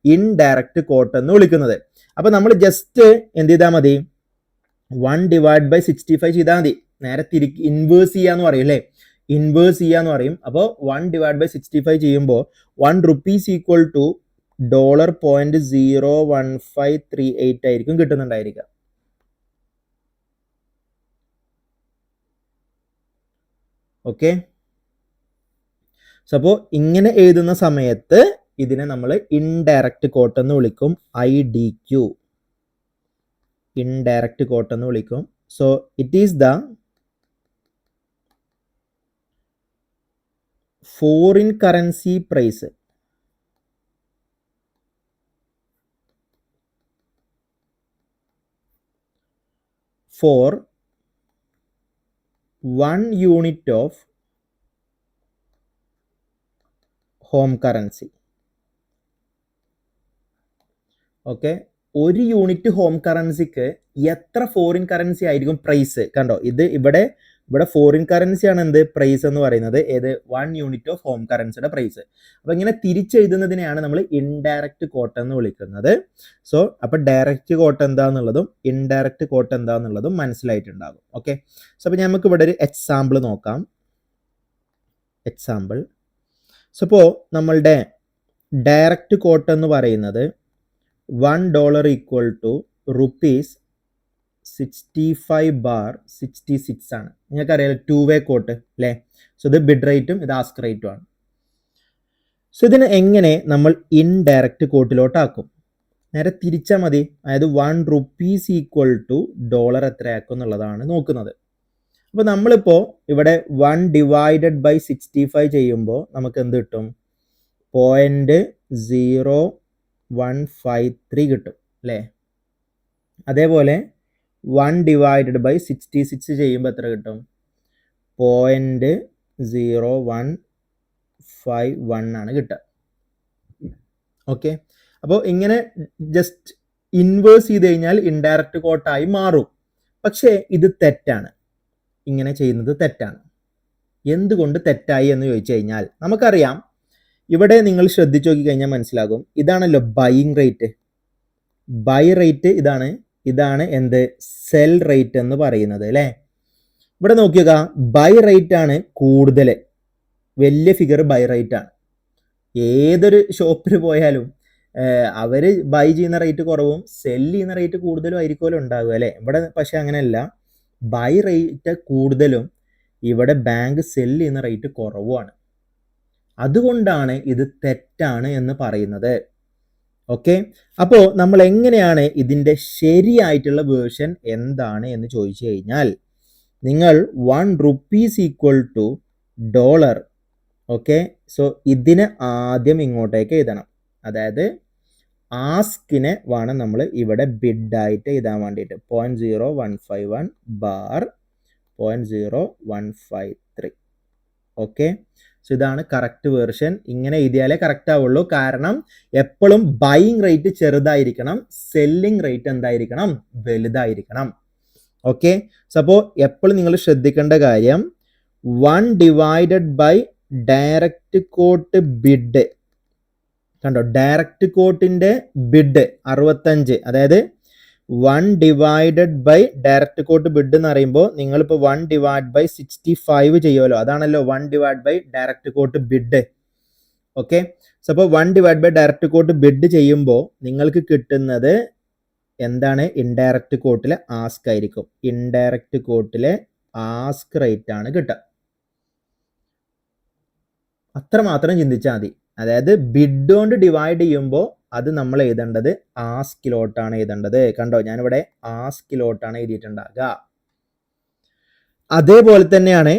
ഇൻഡയറക്റ്റ് കോട്ട് എന്ന് വിളിക്കുന്നത്. അപ്പൊ നമ്മൾ ജസ്റ്റ് എന്ത് ചെയ്താൽ മതി, 1/65 ചെയ്താൽ മതി. നേരെ ഇൻവേഴ്സ് ചെയ്യാന്ന് പറയും അല്ലേ, ഇൻവേഴ്സ് ചെയ്യാന്ന് പറയും. അപ്പോൾ 1/65 ചെയ്യുമ്പോൾ ₹1 ഈക്വൽ ടു $0.01538 ആയിരിക്കും കിട്ടുന്നുണ്ടായിരിക്കുക. ഓക്കെ, സോ അപ്പോൾ ഇങ്ങനെ എഴുതുന്ന സമയത്ത് ഇതിനെ നമ്മൾ ഇൻഡയറക്റ്റ് കോട്ട് എന്ന് വിളിക്കും, IDQ, ഇൻഡയറക്റ്റ് കോട്ട് എന്ന് വിളിക്കും. So it is the foreign currency price for 1 unit of home currency. Okay, ഒരു യൂണിറ്റ് ഹോം കറൻസിക്ക് എത്ര ഫോറിൻ കറൻസി ആയിരിക്കും പ്രൈസ്. കണ്ടോ, ഇത് ഇവിടെ ഫോറിൻ കറൻസിയാണ് എന്ത് പ്രൈസ് എന്ന് പറയുന്നത്, ഏത് 1 യൂണിറ്റ് ഓഫ് ഹോം കറൻസിയുടെ പ്രൈസ്. അപ്പൊ ഇങ്ങനെ തിരിച്ചെഴുതുന്നതിനെയാണ് നമ്മൾ ഇൻഡയറക്റ്റ് കോട്ട് എന്ന് വിളിക്കുന്നത്. സോ അപ്പൊ ഡയറക്റ്റ് കോട്ട് എന്താന്നുള്ളതും ഇൻഡയറക്റ്റ് കോട്ട് എന്താന്നുള്ളതും മനസ്സിലായിട്ടുണ്ടാകും. ഓക്കെ, സോ അപ്പൊ നമുക്ക് ഇവിടെ ഒരു എക്സാമ്പിൾ നോക്കാം. എക്സാമ്പിൾ, സോ ഇപ്പോൾ നമ്മളുടെ ഡയറക്റ്റ് കോട്ട് എന്ന് പറയുന്നത് $1 ഈക്വൽ ടു ₹65/66 ആണ്. നിങ്ങൾക്കറിയാലോ 2-വേ കോട്ട് അല്ലേ. സോ ഇത് ബിഡ് റേറ്റും ഇത് ആസ്ക് റേറ്റും ആണ്. സോ ഇതിന് എങ്ങനെ നമ്മൾ ഇൻഡയറക്റ്റ് കോട്ടിലോട്ടാക്കും, നേരെ തിരിച്ചാൽ മതി. അതായത് ₹1 ഈക്വൽ ടു ഡോളർ എത്രയാക്കും എന്നുള്ളതാണ് നോക്കുന്നത്. അപ്പോൾ നമ്മളിപ്പോൾ ഇവിടെ 1/65 ചെയ്യുമ്പോൾ നമുക്ക് എന്ത് കിട്ടും, 0.0153 കിട്ടും അല്ലേ. അതേപോലെ 1/66 ചെയ്യുമ്പോൾ എത്ര കിട്ടും, 0.0151 ആണ് കിട്ടുക. ഓക്കെ, അപ്പോൾ ഇങ്ങനെ ജസ്റ്റ് ഇൻവേഴ്സ് ചെയ്ത് കഴിഞ്ഞാൽ ഇൻഡയറക്റ്റ് കോട്ടായി മാറും. പക്ഷേ ഇത് തെറ്റാണ്, ഇങ്ങനെ ചെയ്യുന്നത് തെറ്റാണ്. എന്തുകൊണ്ട് തെറ്റായി എന്ന് ചോദിച്ചു കഴിഞ്ഞാൽ നമുക്കറിയാം, ഇവിടെ നിങ്ങൾ ശ്രദ്ധിച്ചു നോക്കി കഴിഞ്ഞാൽ മനസ്സിലാകും, ഇതാണല്ലോ ബൈയിങ് റേറ്റ്. ബൈ റേറ്റ് ഇതാണ് എന്ത്, സെൽ റേറ്റ് എന്ന് പറയുന്നത് അല്ലേ. ഇവിടെ നോക്കിയോക്ക, ബൈ റേറ്റ് ആണ് കൂടുതൽ, വലിയ ഫിഗർ ബൈ റേറ്റ് ആണ്. ഏതൊരു ഷോപ്പിൽ പോയാലും അവർ ബൈ ചെയ്യുന്ന റേറ്റ് കുറവും സെല് ചെയ്യുന്ന റേറ്റ് കൂടുതലും ആയിരിക്കുമല്ലോ ഉണ്ടാവുക അല്ലേ. ഇവിടെ പക്ഷെ അങ്ങനെയല്ല, ബൈ റേറ്റ് കൂടുതലും ഇവിടെ ബാങ്ക് സെല് ചെയ്യുന്ന റേറ്റ് കുറവുമാണ്. അതുകൊണ്ടാണ് ഇത് തെറ്റാണ് എന്ന് പറയുന്നത്. ഓക്കെ, അപ്പോൾ നമ്മൾ എങ്ങനെയാണ് ഇതിൻ്റെ ശരിയായിട്ടുള്ള വേർഷൻ എന്താണ് എന്ന് ചോദിച്ചു കഴിഞ്ഞാൽ, നിങ്ങൾ 1 rupees equal to $. Okay, so ഇതിനെ ആദ്യം ഇങ്ങോട്ടേക്ക് എഴുതണം. അതായത് ആസ്കിനെ വേണം നമ്മൾ ഇവിടെ ബിഡായിട്ട് എഴുതാൻ വേണ്ടിയിട്ട്. 0.0151 ബാർ 0.0153. ഓക്കെ, സോ ഇതാണ് കറക്റ്റ് വേർഷൻ. ഇങ്ങനെ എഴുതിയാലേ കറക്റ്റ് ആവുള്ളൂ. കാരണം എപ്പോഴും ബൈയിങ് റേറ്റ് ചെറുതായിരിക്കണം, സെല്ലിംഗ് റേറ്റ് എന്തായിരിക്കണം, വലുതായിരിക്കണം. ഓക്കെ, സോ അപ്പോൾ എപ്പോഴും നിങ്ങൾ ശ്രദ്ധിക്കേണ്ട കാര്യം 1 divided by direct quote bid. കണ്ടോ, ഡയറക്റ്റ് കോട്ടിന്റെ ബിഡ് 65. അതായത് 1 divided by direct quote bid എന്ന് പറയുമ്പോൾ നിങ്ങളിപ്പോൾ 1 ഡിവൈഡ് ബൈ 65 ചെയ്യുമല്ലോ. അതാണല്ലോ 1 divide by direct quote bid. Okay, so അപ്പോൾ 1 divide by direct quote bid ചെയ്യുമ്പോൾ നിങ്ങൾക്ക് കിട്ടുന്നത് എന്താണ്? ഇൻഡയറക്റ്റ് കോട്ടിലെ ആസ്ക് ആയിരിക്കും. ഇൻഡയറക്റ്റ് കോട്ടിലെ ആസ്ക് റേറ്റ് ആണ് കിട്ടുക. അത്ര മാത്രം ചിന്തിച്ചാൽ മതി. അതായത് ബിഡ് കൊണ്ട് ഡിവൈഡ് ചെയ്യുമ്പോൾ അത് നമ്മൾ എഴുതേണ്ടത് ആസ്കിലോട്ടാണ് എഴുതേണ്ടത്. കണ്ടോ, ഞാനിവിടെ ആസ്കിലോട്ടാണ് എഴുതിയിട്ടുണ്ടാകുക. അതേപോലെ തന്നെയാണ്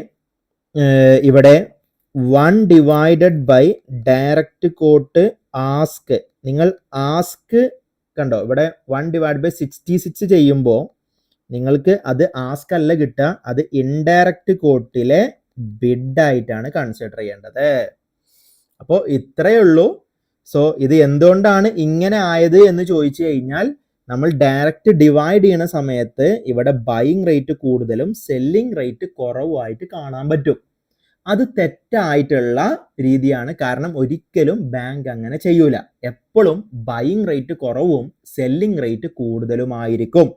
ഇവിടെ 1 divided by direct quote ask. നിങ്ങൾ ആസ്ക് കണ്ടോ, ഇവിടെ 1 ഡിവൈഡ് ബൈ 66 ചെയ്യുമ്പോൾ നിങ്ങൾക്ക് അത് ആസ്ക് അല്ല കിട്ടുക, അത് ഇൻഡയറക്റ്റ് കോട്ടിലെ ബിഡായിട്ടാണ് കൺസിഡർ ചെയ്യേണ്ടത്. അപ്പോൾ ഇത്രയേ ഉള്ളൂ. സോ ഇത് എന്തുകൊണ്ടാണ് ഇങ്ങനെ ആയത് എന്ന് ചോദിച്ചു കഴിഞ്ഞാൽ, നമ്മൾ ഡയറക്റ്റ് ഡിവൈഡ് ചെയ്യുന്ന സമയത്ത് ഇവിടെ ബൈയിങ് റേറ്റ് കൂടുതലും സെല്ലിംഗ് റേറ്റ് കുറവുമായിട്ട് കാണാൻ പറ്റും. അത് തെറ്റായിട്ടുള്ള രീതിയാണ്. കാരണം ഒരിക്കലും ബാങ്ക് അങ്ങനെ ചെയ്യൂല. എപ്പോഴും ബൈയിങ് റേറ്റ് കുറവും സെല്ലിംഗ് റേറ്റ് കൂടുതലുമായിരിക്കും.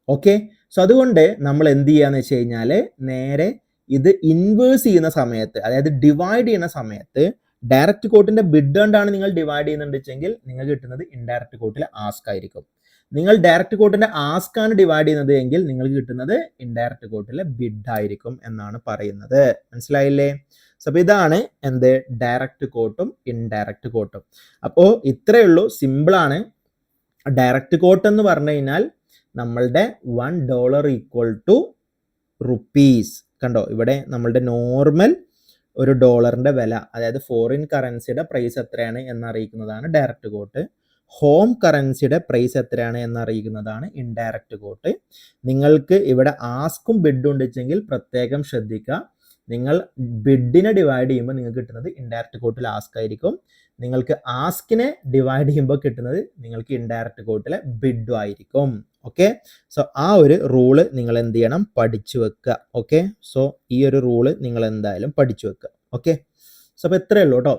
ഓക്കെ, സോ അതുകൊണ്ട് നമ്മൾ എന്ത് ചെയ്യാന്ന് വെച്ച് കഴിഞ്ഞാൽ, നേരെ ഇത് ഇൻവേഴ്സ് ചെയ്യുന്ന സമയത്ത്, അതായത് ഡിവൈഡ് ചെയ്യുന്ന സമയത്ത് ഡയറക്റ്റ് കോട്ടിന്റെ ബിഡ് കൊണ്ടാണ് നിങ്ങൾ ഡിവൈഡ് ചെയ്യുന്നുണ്ടെങ്കിൽ നിങ്ങൾക്ക് കിട്ടുന്നത് ഇൻഡയറക്റ്റ് കോട്ടിലെ ആസ്ക് ആയിരിക്കും. നിങ്ങൾ ഡയറക്റ്റ് കോട്ടിന്റെ ആസ്ക് ആണ് ഡിവൈഡ് ചെയ്യുന്നത് എങ്കിൽ നിങ്ങൾക്ക് കിട്ടുന്നത് ഇൻഡയറക്റ്റ് കോട്ടിലെ ബിഡ് ആയിരിക്കും എന്നാണ് പറയുന്നത്. മനസ്സിലായില്ലേ? സോ അപ്പോൾ ഇതാണ് എന്ത് ഡയറക്റ്റ് കോട്ടും ഇൻഡയറക്റ്റ് കോട്ടും. അപ്പോൾ ഇത്രയേ ഉള്ളൂ, സിമ്പിളാണ്. ഡയറക്റ്റ് കോട്ട് എന്ന് പറഞ്ഞു കഴിഞ്ഞാൽ നമ്മളുടെ $1 ഈക്വൽ ടു റുപ്പീസ്. കണ്ടോ, ഇവിടെ നമ്മളുടെ നോർമൽ ഒരു ഡോളറിന്റെ വില, അതായത് ഫോറിൻ കറൻസിയുടെ പ്രൈസ് എത്രയാണ് എന്നറിയിക്കുന്നതാണ് ഡയറക്റ്റ് കോട്ട്. ഹോം കറൻസിയുടെ പ്രൈസ് എത്രയാണ് എന്നറിയിക്കുന്നതാണ് ഇൻഡയറക്റ്റ് കോട്ട്. നിങ്ങൾക്ക് ഇവിടെ ആസ്കും ബിഡും ഉണ്ടെങ്കിൽ പ്രത്യേകം ശ്രദ്ധിക്കുക. നിങ്ങൾ ബിഡിനെ ഡിവൈഡ് ചെയ്യുമ്പോൾ നിങ്ങൾക്ക് കിട്ടുന്നത് ഇൻഡയറക്റ്റ് കോട്ടിൽ ആസ്ക് ആയിരിക്കും. നിങ്ങൾക്ക് ആസ്കിനെ ഡിവൈഡ് ചെയ്യുമ്പോൾ കിട്ടുന്നത് നിങ്ങൾക്ക് ഇൻഡയറക്റ്റ് കോട്ടിലെ ബിഡും ആയിരിക്കും. ഓക്കെ, സോ ആ ഒരു റൂള് നിങ്ങൾ എന്ത് ചെയ്യണം? പഠിച്ചു വെക്കുക. ഓക്കെ, സോ ഈ ഒരു റൂള് നിങ്ങൾ എന്തായാലും പഠിച്ചു വെക്കുക. ഓക്കെ, സോ അപ്പോൾ ഇത്രയേ ഉള്ളൂ കേട്ടോ.